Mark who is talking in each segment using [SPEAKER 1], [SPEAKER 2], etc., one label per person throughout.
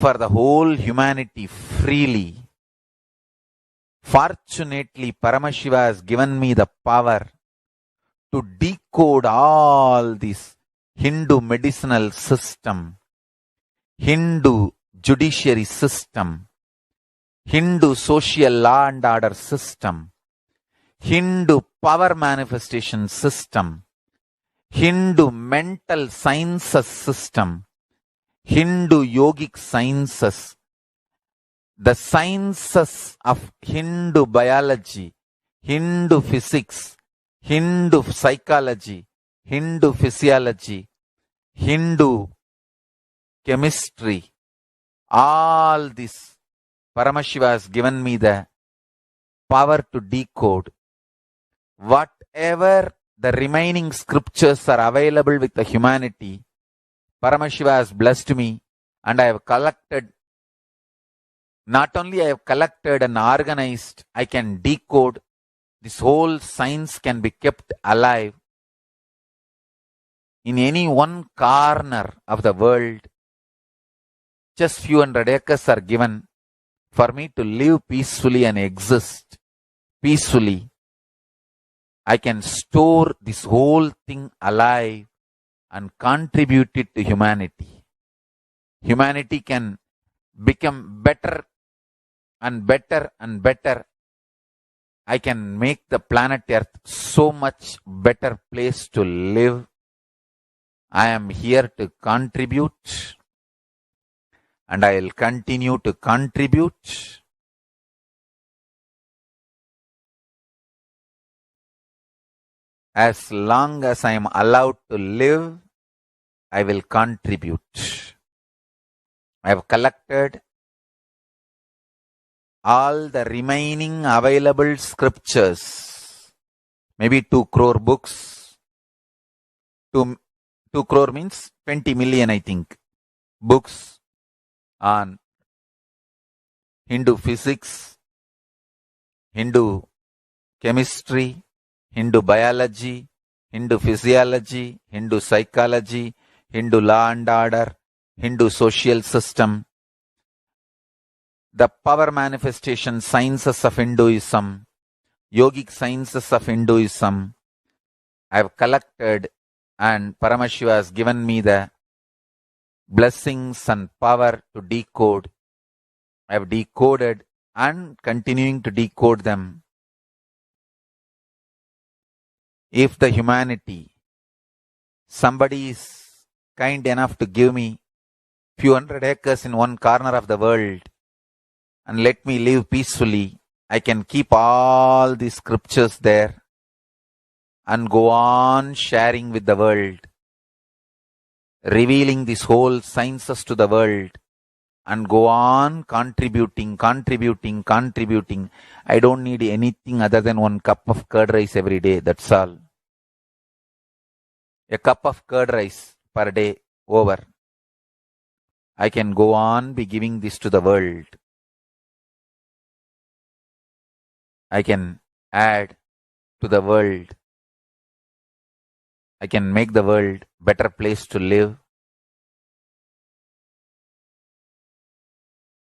[SPEAKER 1] for the whole humanity freely. Fortunately, Paramashiva has given me the power to decode all this Hindu medicinal system, Hindu judiciary system, Hindu social law and order system, Hindu power manifestation system, Hindu mental sciences system, Hindu yogic sciences, the sciences of Hindu biology, Hindu physics, Hindu psychology, Hindu physiology, Hindu chemistry, all this Paramashiva has given me the power to decode. Whatever the remaining scriptures are available with the humanity, Paramashiva has blessed me, and I have collected, not only I have collected and organized, I can decode. This whole science can be kept alive in any one corner of the world. Just few hundred acres are given for me to live peacefully and exist peacefully. I can store this whole thing alive and contribute it to humanity. Humanity can become better and better and better. I can make the planet Earth so much better place to live. I am here to contribute, and I will continue to contribute. As long as I am allowed to live, I will contribute. I have collected all the remaining available scriptures, maybe 2 crore books. 2 crore means 20 million, I think, books on Hindu physics, Hindu chemistry, Hindu biology, Hindu physiology, Hindu psychology, Hindu law and order, Hindu social system, the power manifestation sciences of Hinduism, yogic sciences of Hinduism. I have collected, and Paramashiva has given me the blessings and power to decode. I have decoded and continuing to decode them. If the humanity, somebody is kind enough to give me few hundred acres in one corner of the world and let me live peacefully, I can keep all these scriptures there and go on sharing with the world, revealing these whole sciences to the world, and go on contributing. I don't need anything other than 1 cup of curd rice every day. That's all. A cup of curd rice per day over. I can go on be giving this to the world. I can add to the world. I can make the world better place to live.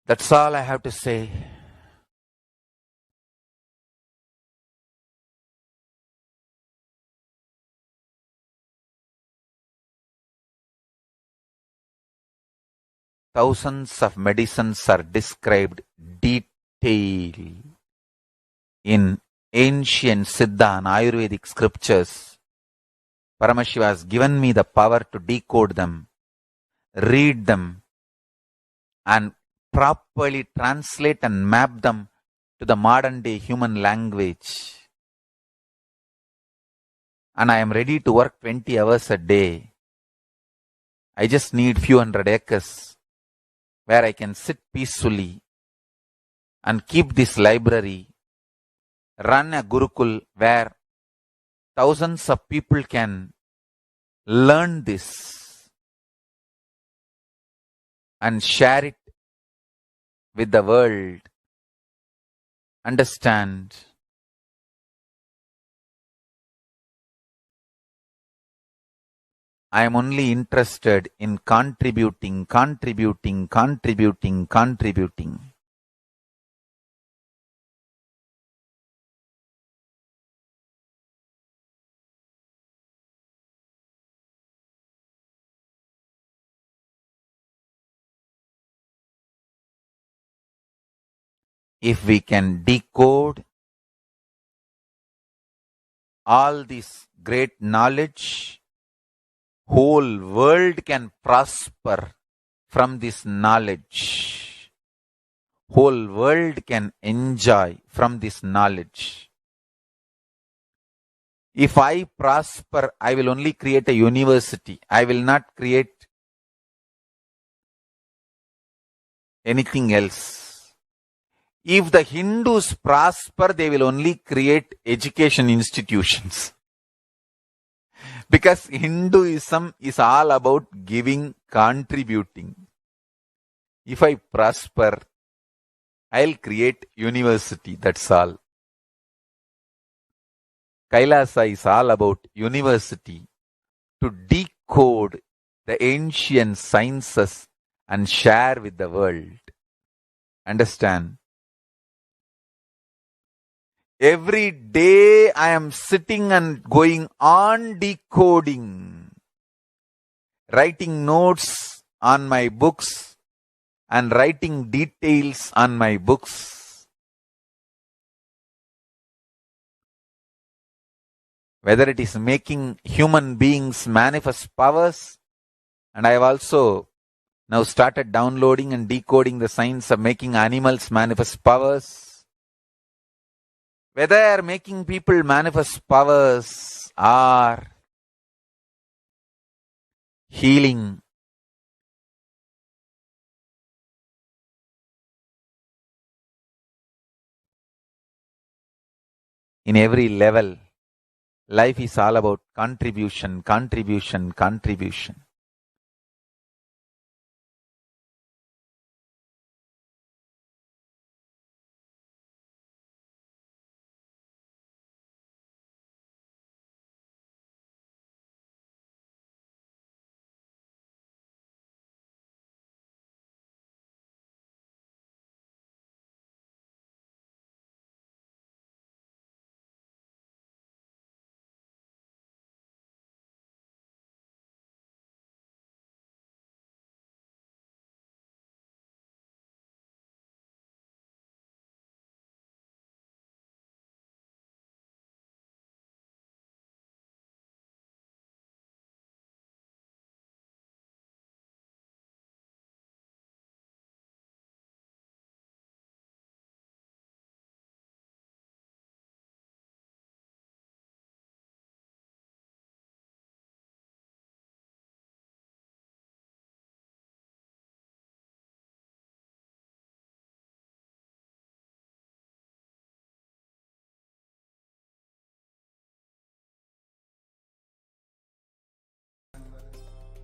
[SPEAKER 1] That's all I have to say. Thousands of medicines are described detail in ancient Siddha and Ayurvedic scriptures. Paramashiva has given me the power to decode them, read them, and properly translate and map them to the modern day human language. And I am ready to work 20 hours a day. I just need few hundred acres where I can sit peacefully and keep this library, run a Gurukul where thousands of people can learn this and share it with the world, understand. I am only interested in contributing. If we can decode all this great knowledge, whole world can prosper from this knowledge. Whole world can enjoy from this knowledge. If I prosper, I will only create a university. I will not create anything else. If the Hindus prosper, they will only create education institutions. Because Hinduism is all about giving, contributing. If I prosper, I'll create university, that's all. Kailasa is all about university to decode the ancient sciences and share with the world. Understand? Every day I am sitting and going on decoding, writing notes on my books and writing details on my books. Whether it is making human beings manifest powers, and I have also now started downloading and decoding the science of making animals manifest powers. Whether making people manifest powers or healing, in every level, life is all about contribution.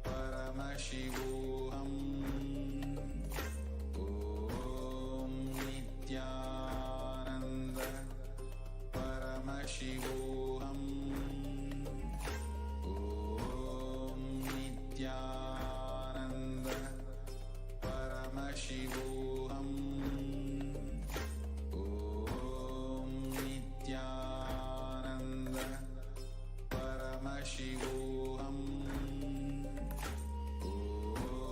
[SPEAKER 2] Paramashivoham. Om Nithyananda Paramashivoham. Om Nithyananda Paramashivoham. Om Nithyananda Paramashivoham. Om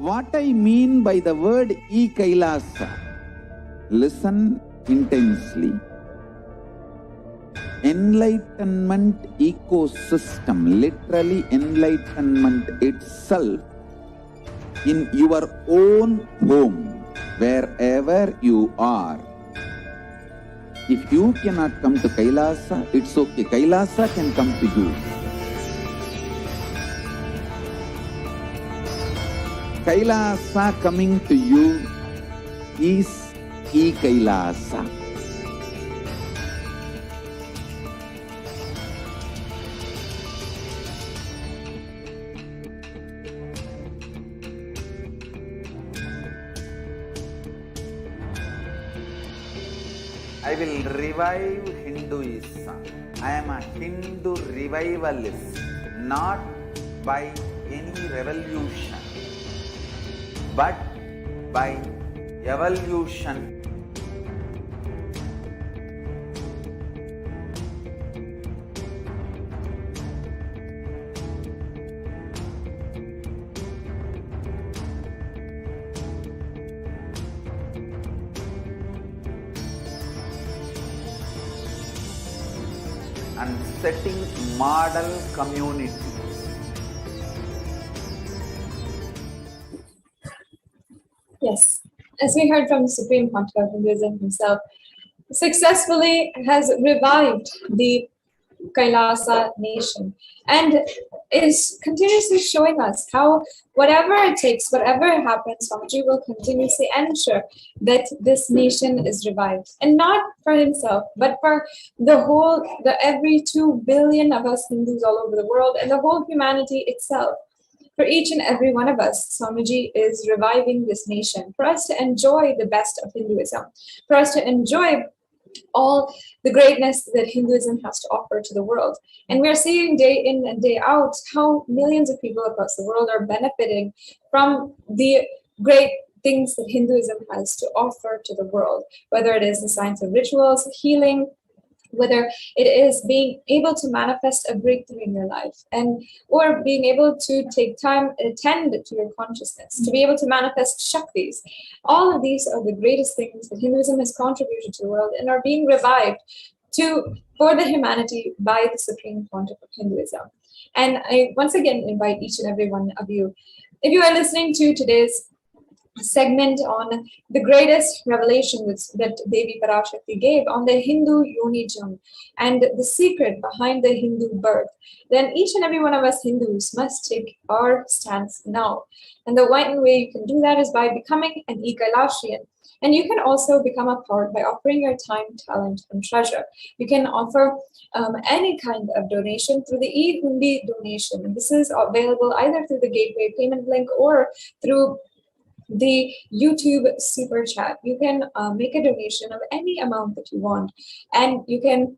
[SPEAKER 1] What I mean by the word Kailasa, listen intensely. Enlightenment ecosystem, literally enlightenment itself, in your own home, wherever you are. If you cannot come to Kailasa, it's okay. Kailasa can come to you. Kailasa coming to you is Kailasa. I will revive Hinduism. I am a Hindu revivalist, not by any revolution, but by evolution. And setting model communities.
[SPEAKER 3] Yes, as we heard from the Supreme Pontiff of Hinduism himself, successfully has revived the Kailasa nation and is continuously showing us how whatever it takes, whatever happens, Swamiji will continuously ensure that this nation is revived. And not for himself, but for the every 2 billion of us Hindus all over the world and the whole humanity itself. For each and every one of us, Swamiji is reviving this nation for us to enjoy the best of Hinduism, for us to enjoy all the greatness that Hinduism has to offer to the world. And we're seeing day in and day out how millions of people across the world are benefiting from the great things that Hinduism has to offer to the world, whether it is the science of rituals, healing, whether it is being able to manifest a breakthrough in your life, and or being able to take time and attend to your consciousness, to be able to manifest Shaktis. All of these are the greatest things that Hinduism has contributed to the world and are being revived for the humanity by the Supreme Pontiff of Hinduism. And I once again invite each and every one of you, if you are listening to today's segment on the greatest revelation that Devi Parashakti gave on the Hindu Yonijam and the secret behind the Hindu birth, then each and every one of us Hindus must take our stance now. And the one way you can do that is by becoming an Kailashian. And you can also become a part by offering your time, talent, and treasure. You can offer any kind of donation through the e-Hundi donation. And this is available either through the Gateway payment link or through the YouTube super chat. You can make a donation of any amount that you want, and you can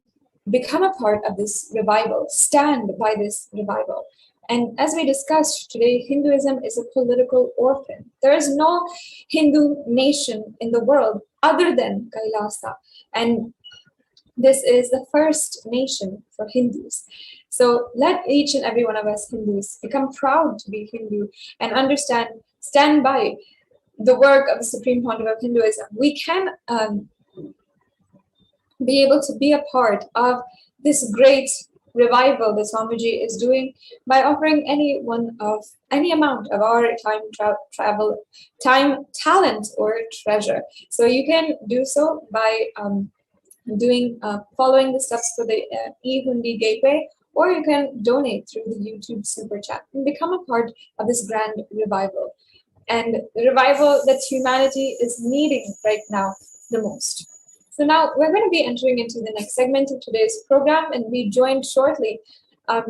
[SPEAKER 3] become a part of this revival, stand by this revival. And as we discussed today, Hinduism is a political orphan. There is no Hindu nation in the world other than Kailasa. And this is the first nation for Hindus. So let each and every one of us Hindus become proud to be Hindu and stand by the work of the Supreme Pontiff of Hinduism. We can be able to be a part of this great revival that Swamiji is doing by offering any amount of our time, talent, or treasure. So you can do so by following the steps for the e-Hundi Gateway, or you can donate through the YouTube super chat and become a part of this grand revival. And the revival that humanity is needing right now the most. So now we're going to be entering into the next segment of today's program and be joined shortly by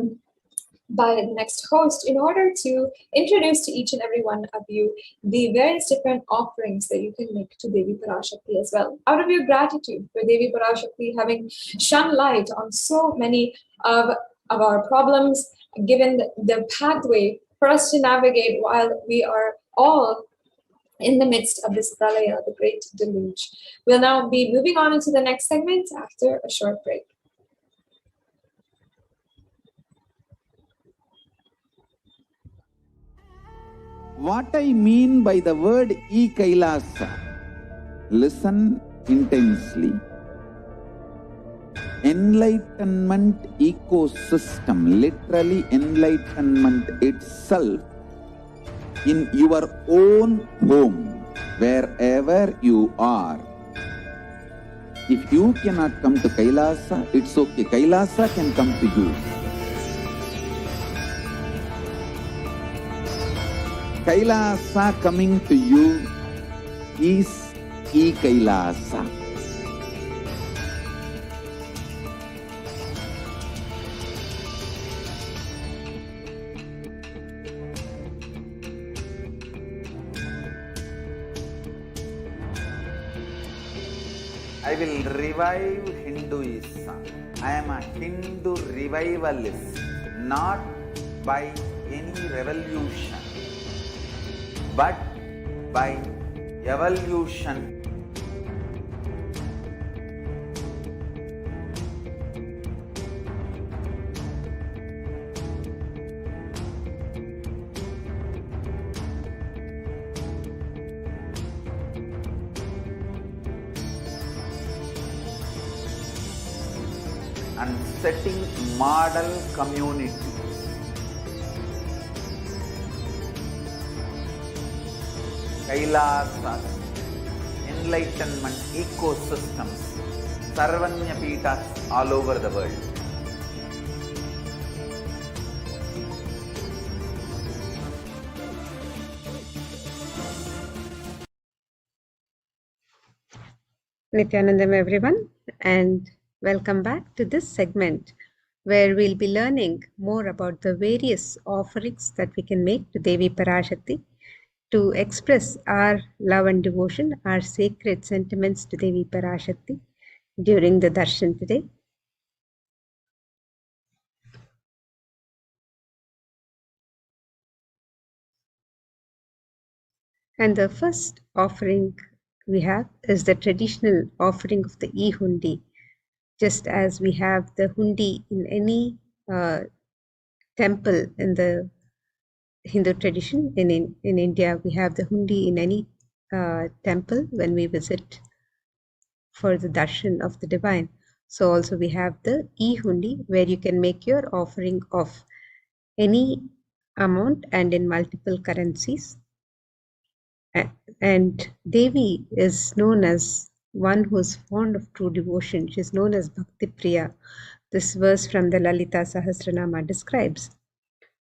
[SPEAKER 3] the next host in order to introduce to each and every one of you the various different offerings that you can make to Devi Parashakti as well. Out of your gratitude for Devi Parashakti having shone light on so many of our problems, given the pathway for us to navigate while we are all in the midst of this pralaya, the great deluge. We'll now be moving on into the next segment after a short break.
[SPEAKER 1] what I mean by the word Kailasa, listen intensely. Enlightenment ecosystem, literally enlightenment itself, in your own home, wherever you are. If you cannot come to Kailasa, it's okay. Kailasa can come to you. Kailasa coming to you is Kailasa. I will revive Hinduism. I am a Hindu revivalist, not by any revolution, but by evolution. And setting model community. Kailasa, enlightenment ecosystems, Sarvanya Peethas all over the world.
[SPEAKER 4] Nithyanandam everyone, and welcome back to this segment where we'll be learning more about the various offerings that we can make to Devi Parashakti to express our love and devotion, our sacred sentiments to Devi Parashakti during the darshan today. And the first offering we have is the traditional offering of the e-hundi. Just as we have the hundi in any temple in the Hindu tradition, in India, we have the hundi in any temple when we visit for the darshan of the divine. So also we have the e-hundi where you can make your offering of any amount and in multiple currencies. And Devi is known as one who is fond of true devotion. She is known as Bhakti Priya. This verse from the Lalita Sahasranama describes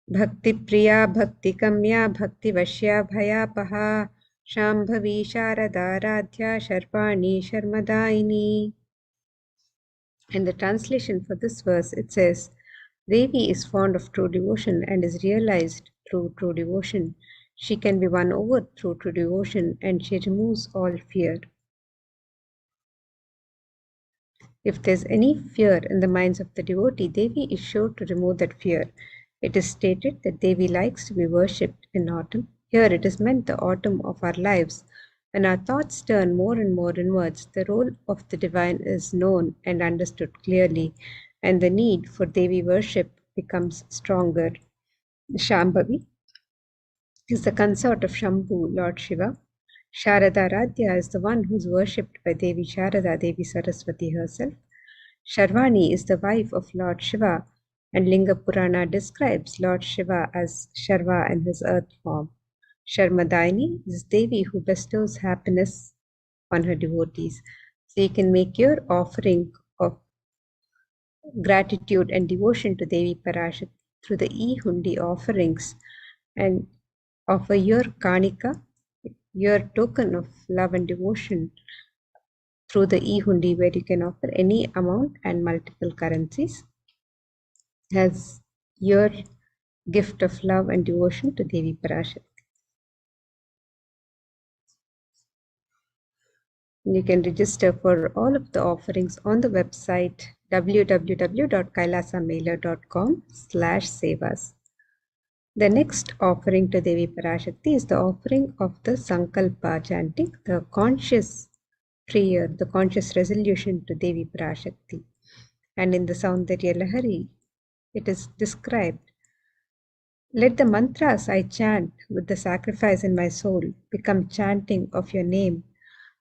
[SPEAKER 4] Bhakti Priya, Bhakti Kamya, Bhakti Vashya, Bhayapaha, Shambhavi, Sharada, Radhya, Sharpani, Sharmadaini. In the translation for this verse, it says, Devi is fond of true devotion and is realized through true devotion. She can be won over through true devotion, and she removes all fear. If there's any fear in the minds of the devotee, Devi is sure to remove that fear. It is stated that Devi likes to be worshipped in autumn. Here it is meant the autumn of our lives. When our thoughts turn more and more inwards, the role of the divine is known and understood clearly, and the need for Devi worship becomes stronger. Shambhavi is the consort of Shambhu, Lord Shiva. Sharada Radhya is the one who is worshipped by Devi Sharada, Devi Saraswati herself. Sharvani is the wife of Lord Shiva, and Linga Purana describes Lord Shiva as Sharva in his earth form. Sharmadaini is Devi who bestows happiness on her devotees. So you can make your offering of gratitude and devotion to Devi Parashakti through the e-hundi offerings and offer your kanika, your token of love and devotion through the e-hundi where you can offer any amount and multiple currencies as your gift of love and devotion to Devi Parashakti. You can register for all of the offerings on the website www.kailasamailer.com/sevas. The next offering to Devi Parashakti is the offering of the Sankalpa chanting, the conscious prayer, the conscious resolution to Devi Parashakti. And in the Saundarya Lahari, it is described Let the mantras I chant with the sacrifice in my soul become chanting of your name.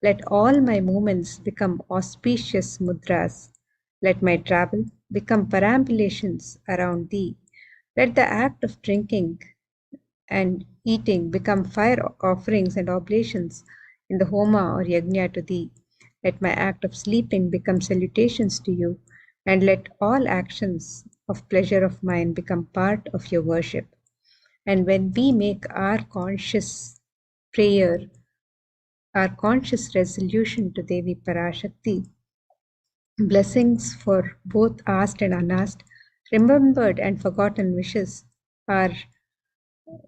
[SPEAKER 4] Let all my movements become auspicious mudras. Let my travel become perambulations around thee. Let the act of drinking and eating become fire offerings and oblations in the homa or yajna to thee. Let my act of sleeping become salutations to you, and let all actions of pleasure of mine become part of your worship. And when we make our conscious prayer, our conscious resolution to Devi Parashakti, blessings for both asked and unasked, remembered and forgotten wishes are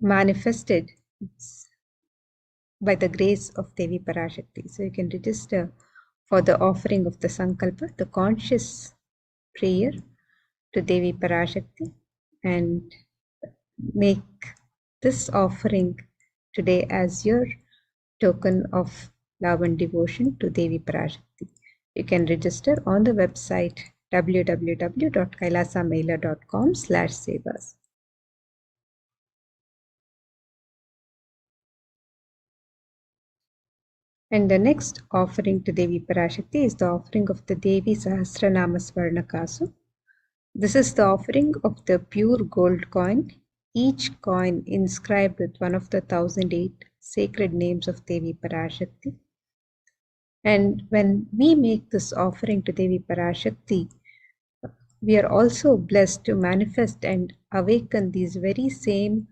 [SPEAKER 4] manifested by the grace of Devi Parashakti. So you can register for the offering of the Sankalpa, the conscious prayer to Devi Parashakti, and make this offering today as your token of love and devotion to Devi Parashakti. You can register on the website www.kailasamela.com/sevas. And the next offering to Devi Parashakti is the offering of the Devi Sahasranama Swarnakasu. This is the offering of the pure gold coin, each coin inscribed with one of the 1008 sacred names of Devi Parashakti. And when we make this offering to Devi Parashakti, we are also blessed to manifest and awaken these very same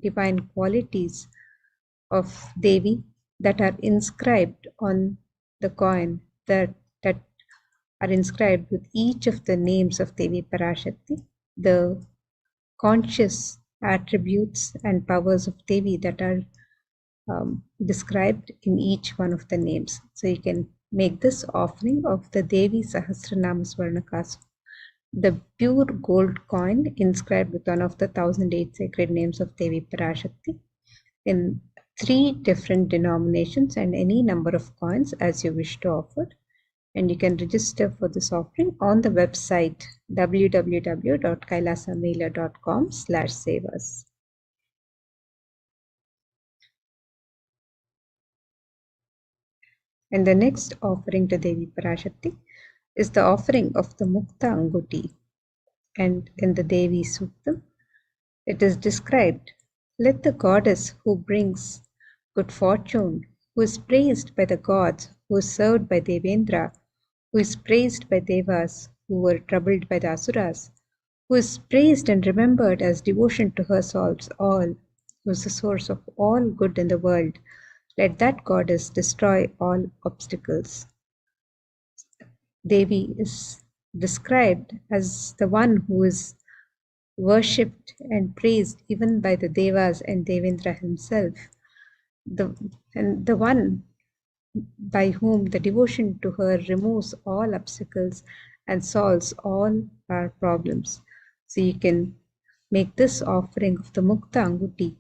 [SPEAKER 4] divine qualities of Devi that are inscribed on the coin, that are inscribed with each of the names of Devi Parashakti, the conscious attributes and powers of Devi that are described in each one of the names. So you can make this offering of the Devi Sahasranama Swarnakasu, the pure gold coin inscribed with one of the 1008 sacred names of Devi Parashakti, in 3 different denominations and any number of coins as you wish to offer. And you can register for this offering on the website www.kailasamela.com/sevas. And the next offering to Devi Parashakti is the offering of the Mukta Anguti. And in the Devi Suktam, it is described, let the goddess who brings good fortune, who is praised by the gods, who is served by Devendra, who is praised by Devas, who were troubled by the Asuras, who is praised and remembered as devotion to her solves all, who is the source of all good in the world, let that goddess destroy all obstacles. Devi is described as the one who is worshipped and praised even by the Devas and Devendra himself, and the one by whom the devotion to her removes all obstacles and solves all our problems. So you can make this offering of the Mukta Anguti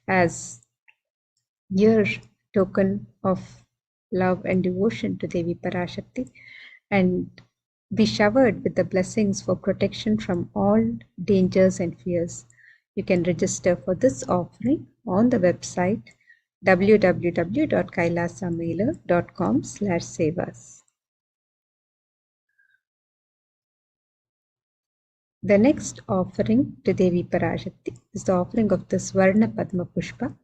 [SPEAKER 4] as your token of love and devotion to Devi Parashakti, and be showered with the blessings for protection from all dangers and fears. You can register for this offering on the website www.kailasamela.com/sevas. The next offering to Devi Parashakti is the offering of the Swarna Padma Pushpa,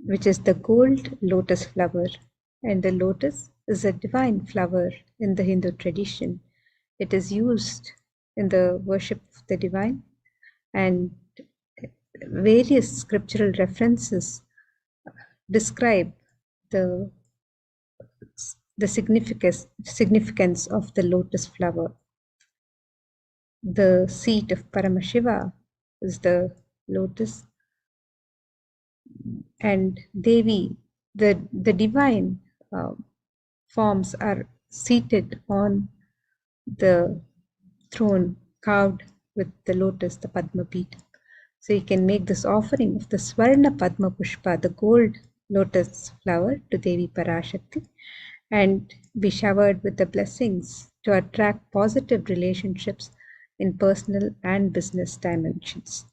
[SPEAKER 4] which is the gold lotus flower. And the lotus is a divine flower in the Hindu tradition. It is used in the worship of the divine, and various scriptural references describe the significance of the lotus flower. The seat of Paramashiva is the lotus, and Devi, the divine forms are seated on the throne carved with the lotus, the Padma Pita. So you can make this offering of the Swarna Padma Pushpa, the gold lotus flower, to Devi Parashakti, and be showered with the blessings to attract positive relationships in personal and business dimensions.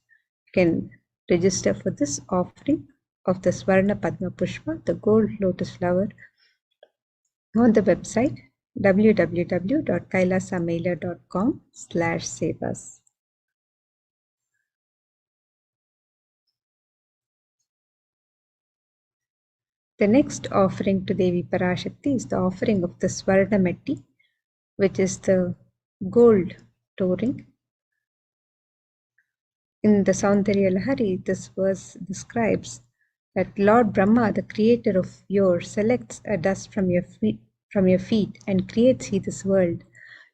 [SPEAKER 4] can register for this offering of the Swarna Padma Pushpa, the gold lotus flower, on the website www.kailasamailer.com/sevas. The next offering to Devi Parashakti is the offering of the Swarnamatti, which is the gold touring. In the Saundarya Lahari, this verse describes that Lord Brahma, the creator of Yor, selects a dust from your feet and creates he this world.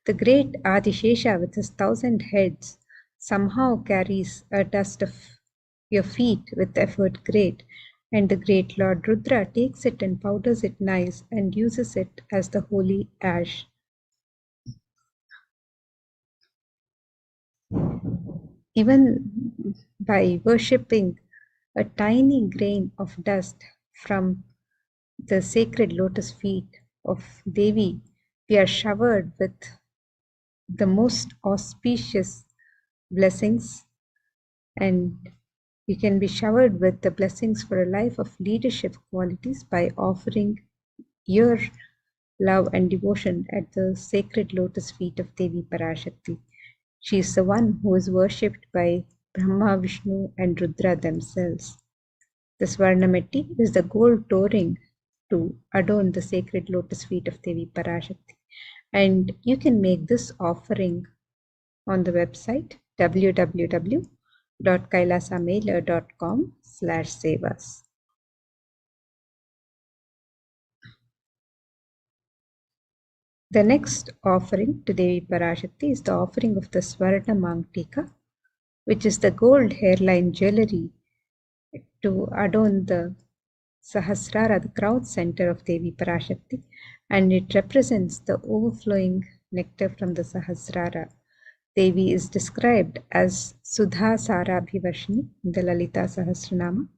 [SPEAKER 4] The great Adishesha with his 1,000 heads somehow carries a dust of your feet with effort great, and the great Lord Rudra takes it and powders it nice and uses it as the holy ash. Even by worshipping a tiny grain of dust from the sacred lotus feet of Devi, we are showered with the most auspicious blessings, and we can be showered with the blessings for a life of leadership qualities by offering your love and devotion at the sacred lotus feet of Devi Parashakti. She is the one who is worshipped by Brahma, Vishnu, and Rudra themselves. The Swarnamatti is the gold touring to adorn the sacred lotus feet of Devi Parashakti. And you can make this offering on the website www.kailasamailer.com/sevas. The next offering to Devi Parashakti is the offering of the Swarna Mangtika, which is the gold hairline jewelry to adorn the Sahasrara, the crown center of Devi Parashakti, and it represents the overflowing nectar from the Sahasrara. Devi is described as Sudha Sarabhivarshini in the Lalita Sahasranama.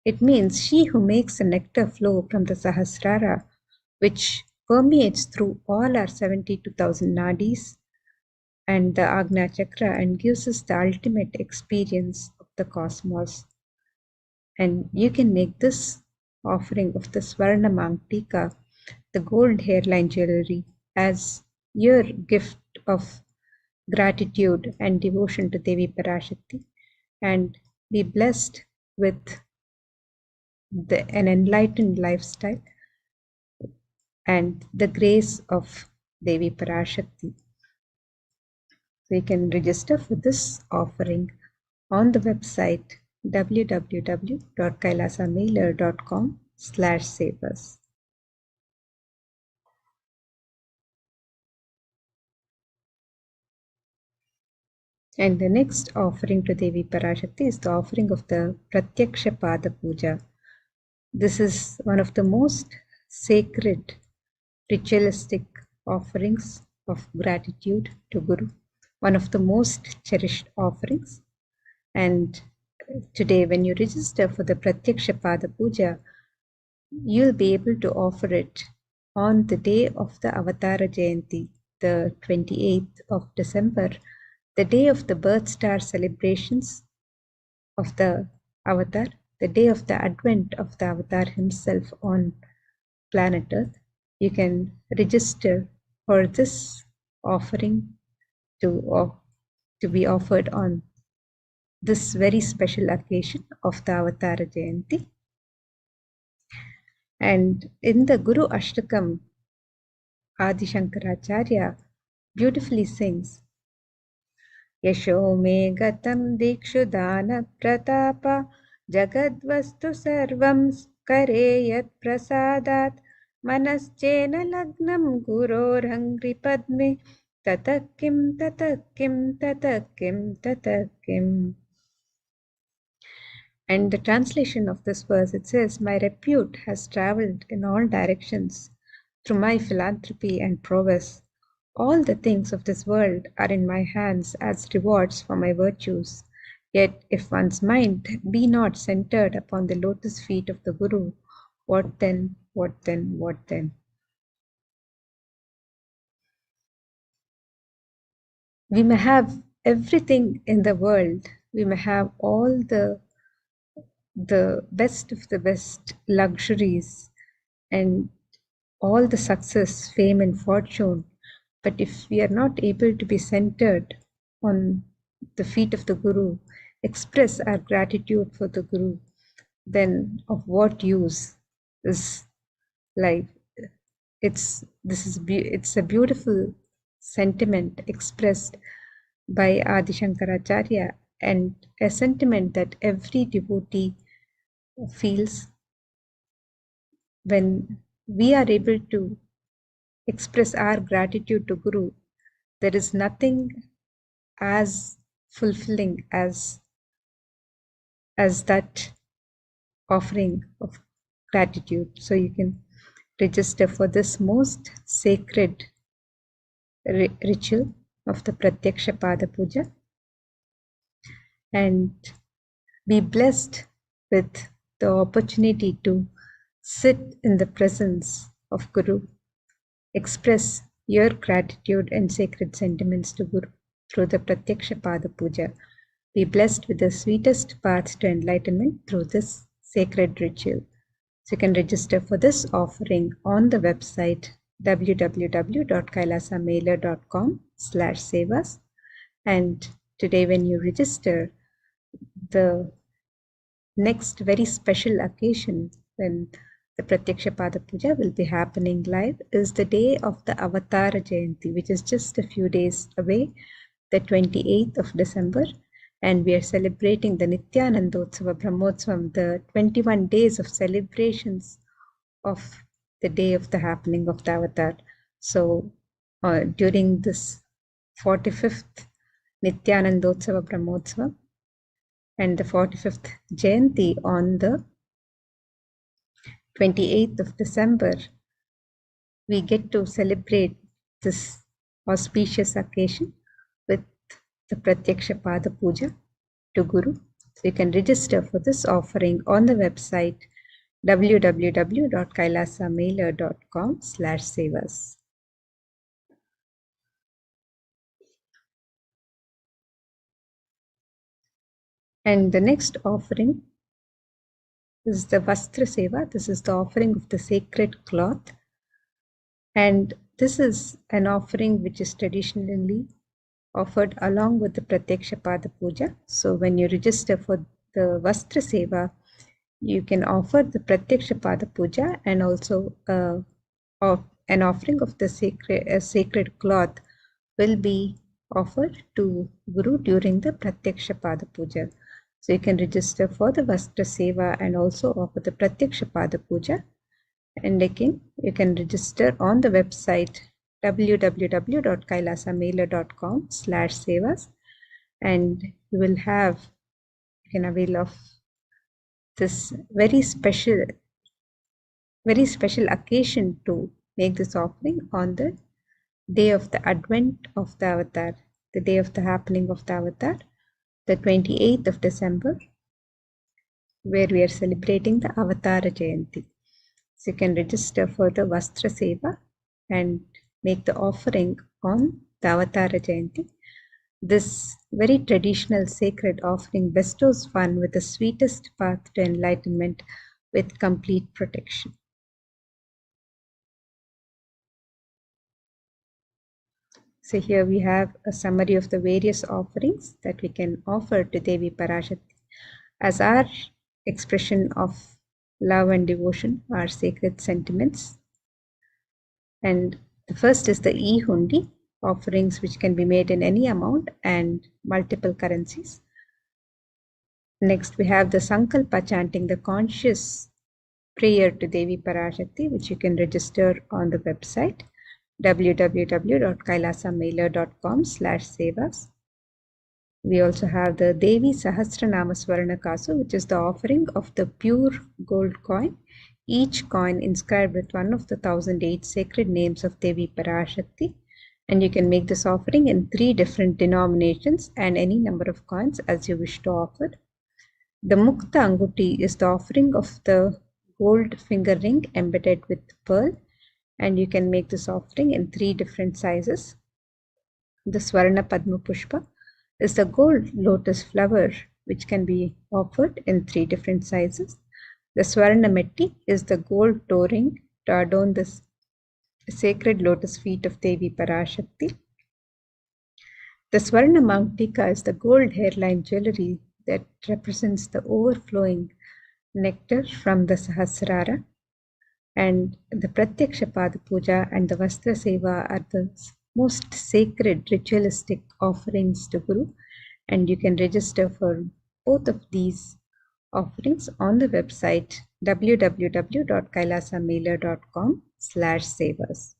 [SPEAKER 4] It means she who makes the nectar flow from the Sahasrara, which permeates through all our 72,000 nadis and the Agna Chakra and gives us the ultimate experience of the cosmos. And you can make this offering of the Swarna Mangtika, the gold hairline jewelry, as your gift of gratitude and devotion to Devi Parashakti, and be blessed with an enlightened lifestyle and the grace of Devi Parashakti. So you can register for this offering on the website www.kailasamailer.com/sevas. And the next offering to Devi Parashakti is the offering of the Pratyaksha Pada Puja. This is one of the most sacred ritualistic offerings of gratitude to Guru, one of the most cherished offerings. And today, when you register for the Pratyaksha Pada Puja, you'll be able to offer it on the day of the Avatara Jayanti, the 28th of December, the day of the birth star celebrations of the Avatar, the day of the advent of the Avatar himself on planet Earth. You can register for this offering to be offered on this very special occasion of the Avatara Jayanti. And in the Guru Ashtakam, Adi Shankaracharya beautifully sings, Yasho me gatam dikshu dana pratapa jagadvastu sarvam kareyat prasadat manaschena lagnam gurorhangri padme tatakim tatakim tatakim tatakim. And the translation of this verse, it says, my repute has traveled in all directions through my philanthropy and prowess. All the things of this world are in my hands as rewards for my virtues. Yet if one's mind be not centered upon the lotus feet of the Guru, what then, what then, what then? We may have everything in the world we may have all the best of the best luxuries and all the success, fame, and fortune. But if we are not able to be centered on the feet of the Guru, express our gratitude for the Guru, then of what use is life? It's a beautiful sentiment expressed by Adi Shankaracharya, and a sentiment that every devotee feels when we are able to express our gratitude to Guru. There is nothing as fulfilling as that offering of gratitude. So you can register for this most sacred ritual of the Pratyaksha Pada Puja and be blessed with the opportunity to sit in the presence of Guru, express your gratitude and sacred sentiments to Guru through the Pratyaksha Pada Puja. Be blessed with the sweetest path to enlightenment through this sacred ritual. So you can register for this offering on the website www.kailasamailer.com/sevas. And today when you register, the next very special occasion when the Pratyaksha Pada Puja will be happening live is the day of the Avatara Jayanti, which is just a few days away, the 28th of December. And we are celebrating the Nithyanandotsava Brahmotsavam, the 21 days of celebrations of the day of the happening of the Avatar. So during this 45th Nithyanandotsava Brahmotsavam and the 45th Jayanti on the 28th of December, we get to celebrate this auspicious occasion with the Pratyaksha Pada Puja to Guru. So you can register for this offering on the website www.kailasamailer.com/sevas. And the next offering is the Vastra Seva. This is the offering of the sacred cloth. And this is an offering which is traditionally offered along with the Pratyaksha Pada Puja. So when you register for the Vastra Seva, you can offer the Pratyaksha Pada Puja and also an offering of the sacred cloth will be offered to Guru during the Pratyaksha Pada Puja. So you can register for the Vastra Seva and also offer the Pratyaksha Pada Puja. And again, you can register on the website www.kailasamailer.com/sevas, and you can avail of this very special occasion to make this offering on the day of the advent of the Avatar, the day of the happening of the Avatar, the 28th of December, where we are celebrating the Avatara Jayanti. So you can register for the Vastra Seva and make the offering on the Avatara Jayanti. This very traditional sacred offering bestows one with the sweetest path to enlightenment with complete protection. So here we have a summary of the various offerings that we can offer to Devi Parashakti as our expression of love and devotion, our sacred sentiments. And the first is the e-hundi, offerings which can be made in any amount and multiple currencies. Next, we have the Sankalpa chanting, the conscious prayer to Devi Parashakti, which you can register on the website www.kailasamailer.com/sevas. We also have the Devi Sahasranama Swarna Kasu, which is the offering of the pure gold coin, each coin inscribed with one of the 1008 sacred names of Devi Parashakti. And you can make this offering in 3 different denominations and any number of coins as you wish to offer. The Mukta Anguti is the offering of the gold finger ring embedded with pearl, and you can make this offering in 3 different sizes. The Swarna Padma Pushpa is the gold lotus flower, which can be offered in 3 different sizes. The Swarnametti is the gold touring to adorn the sacred lotus feet of Devi Parashakti. The Swarna Mangtika is the gold hairline jewelry that represents the overflowing nectar from the Sahasrara. And the Pratyaksha Pada Puja and the Vastra Seva are the most sacred ritualistic offerings to Guru. And you can register for both of these offerings on the website www.kailasamailer.com/sevas.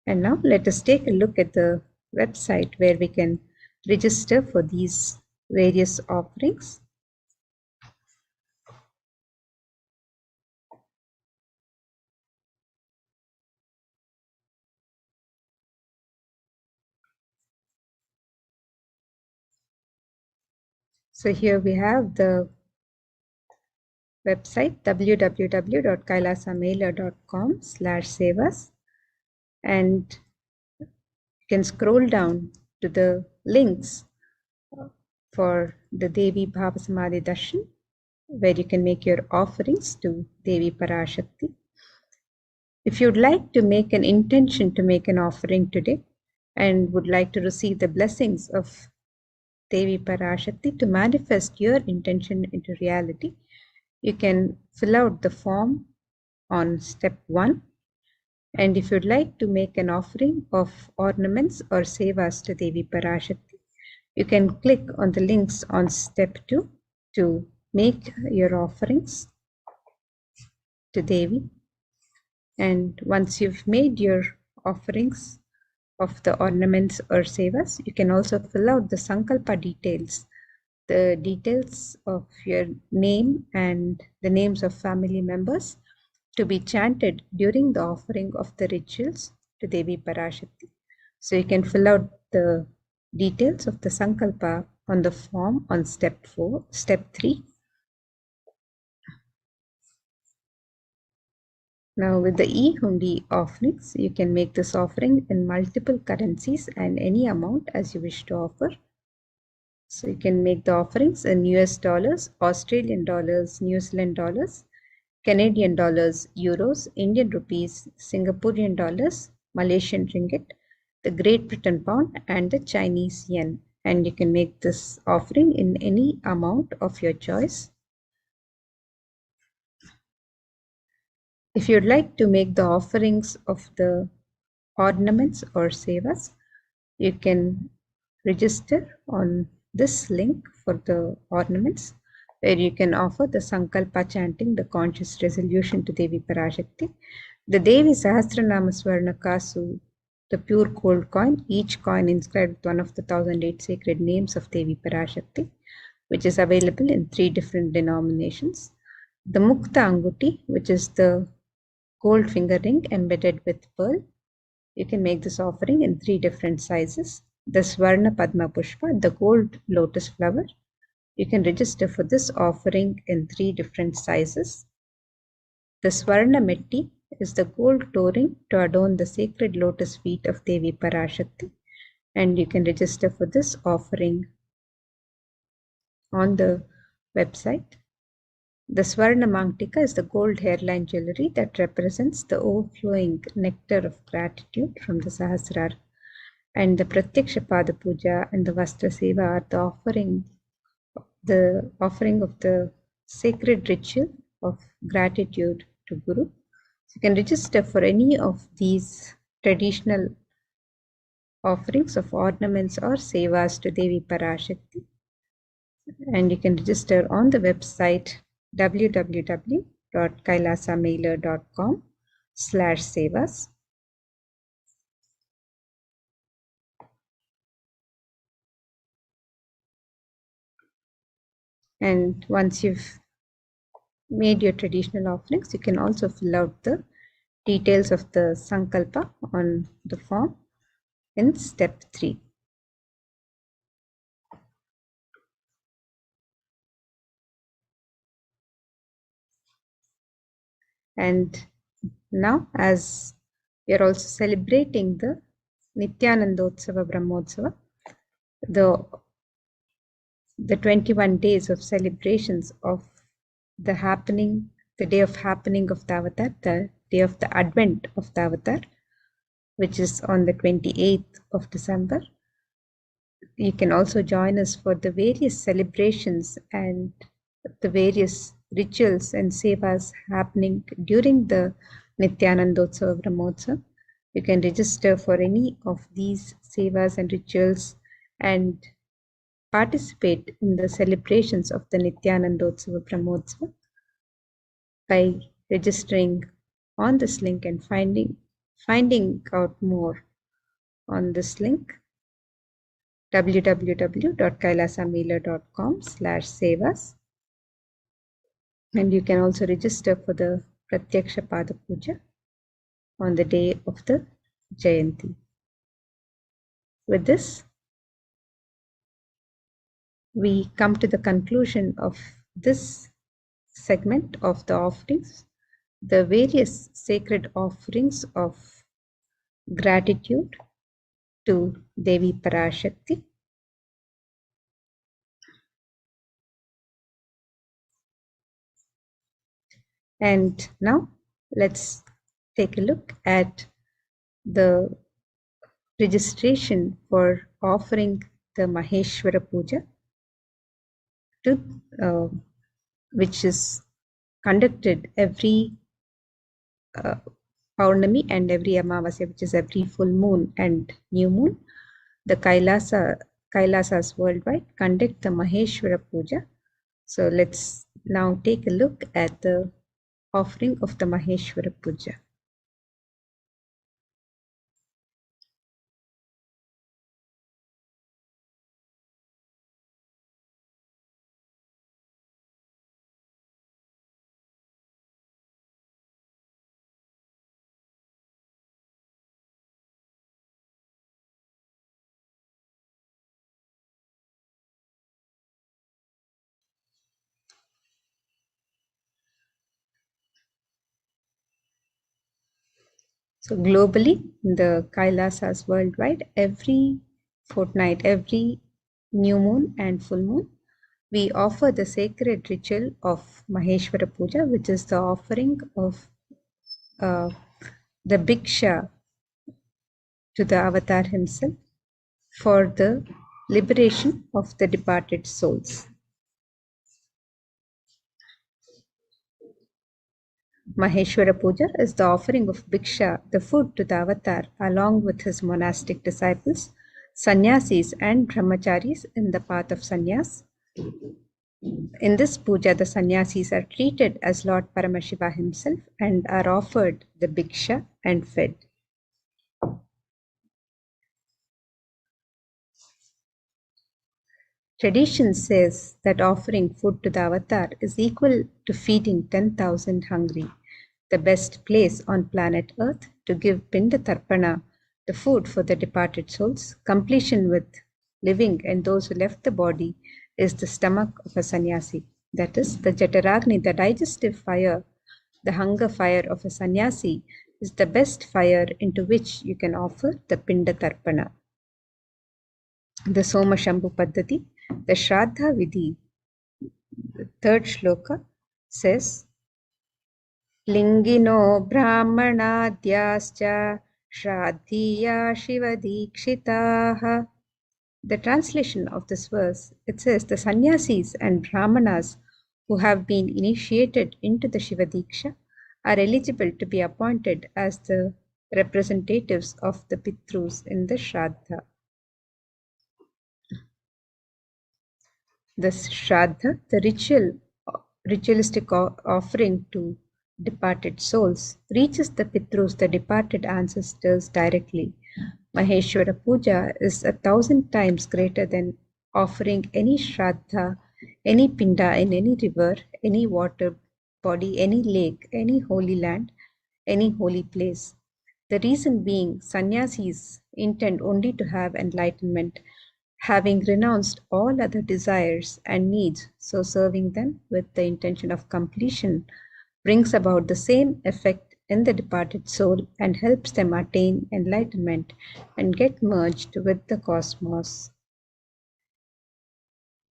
[SPEAKER 4] And now let us take a look at the website where we can register for these various offerings. So here we have the website www.kailasamailer.com/sevas, and you can scroll down to the links for the Devi BHAVASAMADHI Darshan, where you can make your offerings to Devi Parashakti. If you'd like to make an intention to make an offering today and would like to receive the blessings of Devi Parashakti to manifest your intention into reality, you can fill out the form on step 1. And if you'd like to make an offering of ornaments or sevas to Devi Parashakti, you can click on the links on step 2 to make your offerings to Devi. And once you've made your offerings of the ornaments or sevas, you can also fill out the sankalpa details, the details of your name and the names of family members to be chanted during the offering of the rituals to Devi Parashakti. So you can fill out the details of the sankalpa on the form on step 3. Now with the e-hundi offerings, you can make this offering in multiple currencies and any amount as you wish to offer. So you can make the offerings in US dollars, Australian dollars, New Zealand dollars, Canadian dollars, euros, Indian rupees, Singaporean dollars, Malaysian ringgit, the Great Britain pound, and the Chinese yen. And you can make this offering in any amount of your choice. If you'd like to make the offerings of the ornaments or sevas, you can register on this link for the ornaments, where you can offer the Sankalpa chanting, the conscious resolution to Devi Parashakti, the Devi Sahasranama Swarna Kasu, the pure gold coin, each coin inscribed with one of the 1008 sacred names of Devi Parashakti, which is available in 3 different denominations. The Mukta Anguti, which is the gold finger ring embedded with pearl. You can make this offering in 3 different sizes. The Swarna Padma Pushpa, the gold lotus flower. You can register for this offering in 3 different sizes. The Swarna Metti is the gold touring to adorn the sacred lotus feet of Devi Parashakti, and you can register for this offering on the website. The Swarna Mangtika is the gold hairline jewelry that represents the overflowing nectar of gratitude from the Sahasrara. And the Pratyaksha Pada Puja and the Vastra Seva are the offering of the sacred ritual of gratitude to Guru. So you can register for any of these traditional offerings of ornaments or sevas to Devi Parashakti. And you can register on the website www.kailasamailer.com/sevas. And once you've made your traditional offerings, you can also fill out the details of the Sankalpa on the form in step 3. And now, as we are also celebrating the Nithyanandotsava Brahmotsava, the 21 days of celebrations of the day of happening of the avatar, the day of the advent of the avatar, which is on the 28th of December. You can also join us for the various celebrations and the various rituals and sevas happening during the Nithyanandotsava Brahmotsava. You can register for any of these sevas and rituals and participate in the celebrations of the Nithyanandotsava Brahmotsava by registering on this link and finding out more on this link, www.kailasamela.com/sevas, and you can also register for the Pratyaksha Pada Puja on the day of the Jayanti. With this, we come to the conclusion of this segment of the offerings, the various sacred offerings of gratitude to Devi Parashakti. And now let's take a look at the registration for offering the Maheshwara Puja, which is conducted every Paurnami and every Amavasya, which is every full moon and new moon. The Kailasas worldwide conduct the Maheshwara Puja. So let's now take a look at the offering of the Maheshwara Puja. So globally, in the Kailasas worldwide, every fortnight, every new moon and full moon, we offer the sacred ritual of Maheshwara Puja, which is the offering of the Bhiksha to the avatar himself for the liberation of the departed souls. Maheshwara Puja is the offering of Bhiksha, the food to the avatar, along with his monastic disciples, sannyasis and brahmacharis in the path of sannyas. In this puja, the sannyasis are treated as Lord Paramashiva himself and are offered the Bhiksha and fed. Tradition says that offering food to the avatar is equal to feeding 10,000 hungry. The best place on planet Earth to give Pinda Tarpana, the food for the departed souls, completion with living and those who left the body, is the stomach of a sannyasi. That is, the Jataragni, the digestive fire, the hunger fire of a sannyasi, is the best fire into which you can offer the Pinda Tarpana. The Soma Shambhu Paddhati, the Shraddha Vidhi, the third shloka says, Lingino Brahmanadyascha Shraddhiya Shivadikshitaha. The translation of this verse, it says, the sannyasis and brahmanas who have been initiated into the Shivadiksha are eligible to be appointed as the representatives of the Pitrus in the Shraddha. The Shraddha, the ritualistic offering to departed souls, reaches the Pitrus, the departed ancestors, directly. Maheshwara Puja is 1,000 times greater than offering any Shraddha, any Pinda in any river, any water body, any lake, any holy land, any holy place. The reason being, sannyasis intend only to have enlightenment, having renounced all other desires and needs, so serving them with the intention of completion brings about the same effect in the departed soul and helps them attain enlightenment and get merged with the cosmos.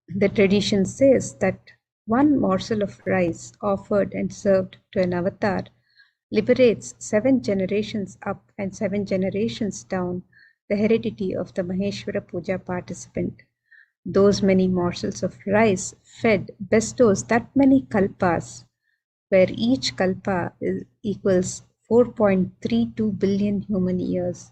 [SPEAKER 4] The tradition says that one morsel of rice offered and served to an avatar liberates 7 generations up and 7 generations down the heredity of the Maheshwara Puja participant. Those many morsels of rice fed bestows that many kalpas, where each kalpa equals 4.32 billion human years,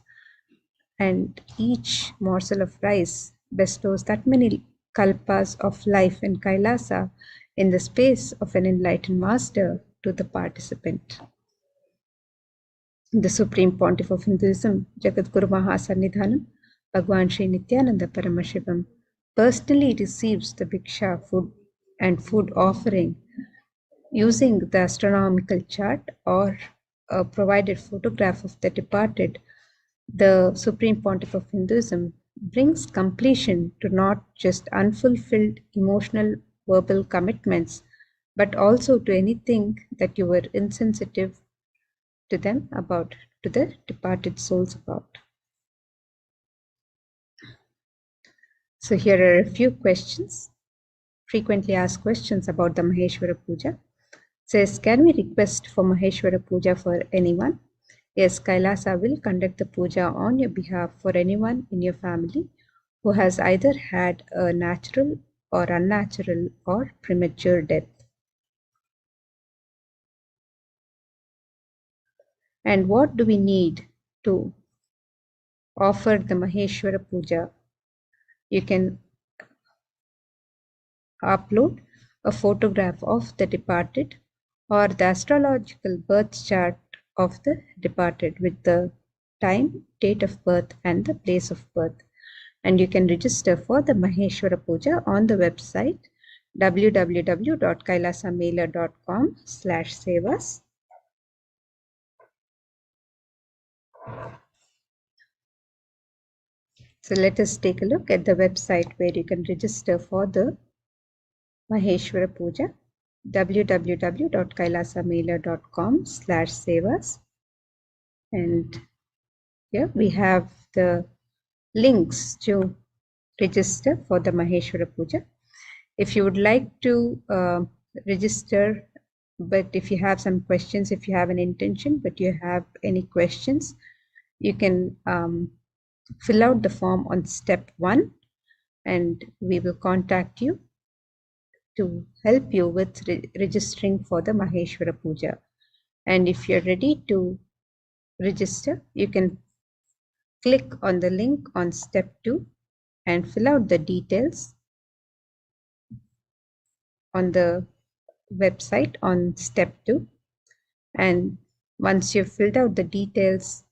[SPEAKER 4] and each morsel of rice bestows that many kalpas of life in Kailasa in the space of an enlightened master to the participant. The Supreme Pontiff of Hinduism, Jagadguru Mahasannidhanam, Bhagwan Sri Nithyananda Paramashivam, personally receives the Bhiksha food and food offering using the astronomical chart or a provided photograph of the departed. The Supreme Pontiff of Hinduism brings completion to not just unfulfilled emotional verbal commitments, but also to anything that you were insensitive to them about, to the departed souls about. So here are a few questions, frequently asked questions about the Maheshwara Puja. It says, can we request for Maheshwara Puja for anyone? Yes, Kailasa will conduct the puja on your behalf for anyone in your family who has either had a natural or unnatural or premature death. And what do we need to offer the Maheshwara Puja? You can upload a photograph of the departed or the astrological birth chart of the departed with the time, date of birth and the place of birth. And you can register for the Maheshwara Puja on the website www.kailasamailer.com/sevas. So let us take a look at the website where you can register for the Maheshwara Puja, www.kailasamailer.com/sevas. And here we have the links to register for the Maheshwara Puja. If you would like to register, but if you have some questions, if you have an intention, but you have any questions, you can fill out the form on step 1 and we will contact you to help you with registering for the Maheshwara Puja. And if you're ready to register, you can click on the link on step 2 and fill out the details on the website on step 2. And once you've filled out the details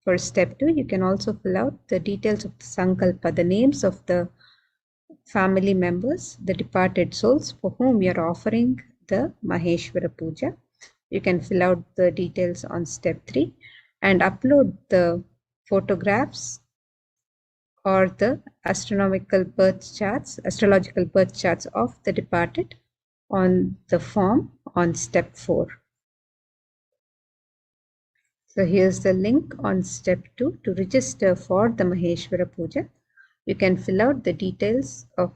[SPEAKER 4] for step 2, you can also fill out the details of the Sankalpa, the names of the family members, the departed souls for whom we are offering the Maheshwara Puja. You can fill out the details on step 3 and upload the photographs or the astrological birth charts of the departed on the form on step 4. So here's the link on step 2 to register for the Maheshwara Puja. You can fill out the details of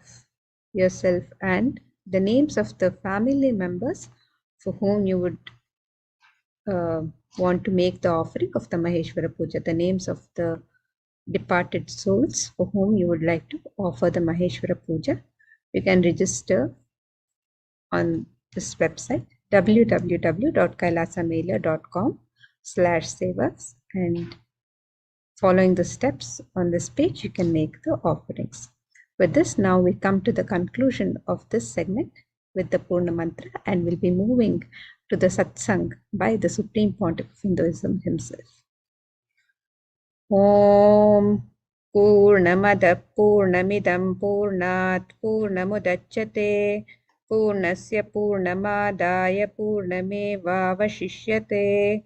[SPEAKER 4] yourself and the names of the family members for whom you would want to make the offering of the Maheshwara Puja, the names of the departed souls for whom you would like to offer the Maheshwara Puja. You can register on this website www.kailasamailer.com/sevas, and following the steps on this page you can make the offerings. With this, now we come to the conclusion of this segment with the Purna Mantra, and we'll be moving to the Satsang by the Supreme Pontiff of Hinduism himself. Om Purnamada Purnamidam Purnat Purnamudachyate Purnasya Purnamadaya Purnamevavashishyate.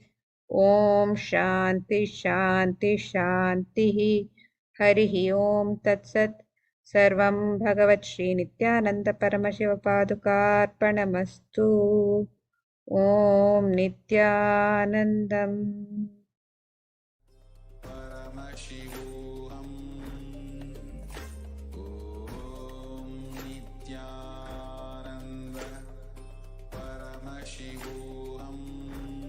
[SPEAKER 4] Om Shanti Shanti Shanti. Harihi Om Tat Sat. Sarvam Bhagavat Sri Nithyananda Paramashiva Padukarpanamastu. Om नित्यानन्दम्